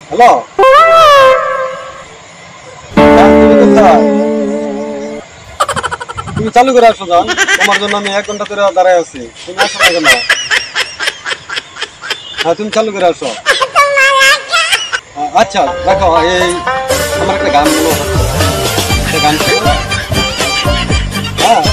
Hello, তুমি চালু করে আসো যান। তোমার জন্য আমি 1 ঘন্টা ধরে দাঁড়ায় আছি, তুমি আসো না কেন? হ্যাঁ, তুমি চালু করে আসো। আচ্ছা দেখো, এই আমার একটা গান বলো, একটা গান শোনো। হ্যাঁ,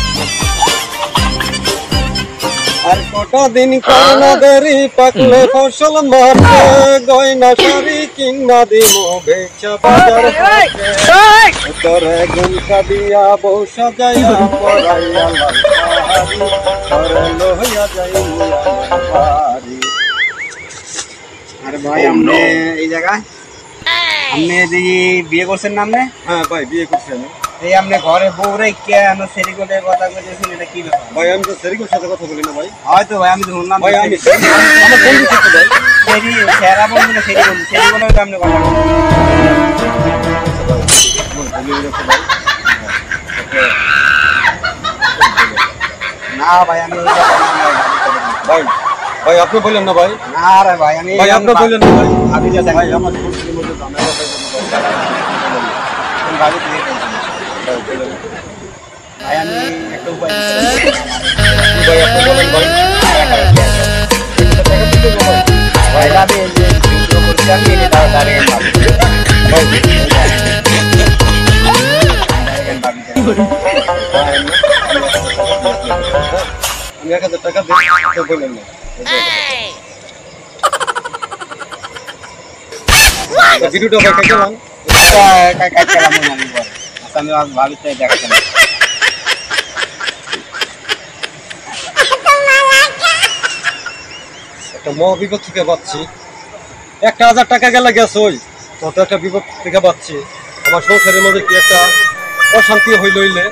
আর কটা দিন করোনা দেরি পাকলে ফসল মাঠে গয়না শাড়ি কিনা দিব বেচা বাজার হাটে তোরে গুনকা দিয়া বউ সাজাইয়া পরাইয়া লাইহারি তোরে লইয়া যাইয়া বাড়ি। আরে ভাই আপনি এই জায়গায় আপনি যে বিয়ে করছেন না আপনি? হ্যাঁ ভাই, বিয়ে করছি আমি। এই আপনি ঘরে বউ রেখে আমরা সেরিকোটের কথা কইতেছেন, এটা কি ব্যাপার? ভাই আমি তো সেরিকুর সাথে কথা বলি না ভাই। হয়তো ভাই আমি শুনলাম ভাই আমি আমার বন্ধু সাথে ভাই। সেরি সেরা বন্ধু না সেরিকোটের তো আপনি কথা বলেন। না ভাই আমি এই ব্যাপার না ভাই ভাই আপনি বললেন না ভাই। না রে ভাই আমি ভাই আপনি বললেন না ভাই। আমি যা ভাই আমার বন্ধুদের মধ্যে ঝামেলা ভাবি দিয়ে ভাই আমি একটা উপায় ভাই আপনি বলেন ভাই। ভাই আমি এই যে ভিডিও করছি আমি এটা দাঁড়িয়ে ভাবি আমি 1000 টাকা দিই, বললেন না। ভিডিওটা ভাই কেমন? আমি ভাবি দেখাচ্ছি একটা মহা বিপদ থেকে পাচ্ছি। 1000 টাকা গেলে গেছে, ওই তত একটা বিপদ থেকে পাচ্ছি। আমার সংসারের মধ্যে কি একটা অশান্তি হইলে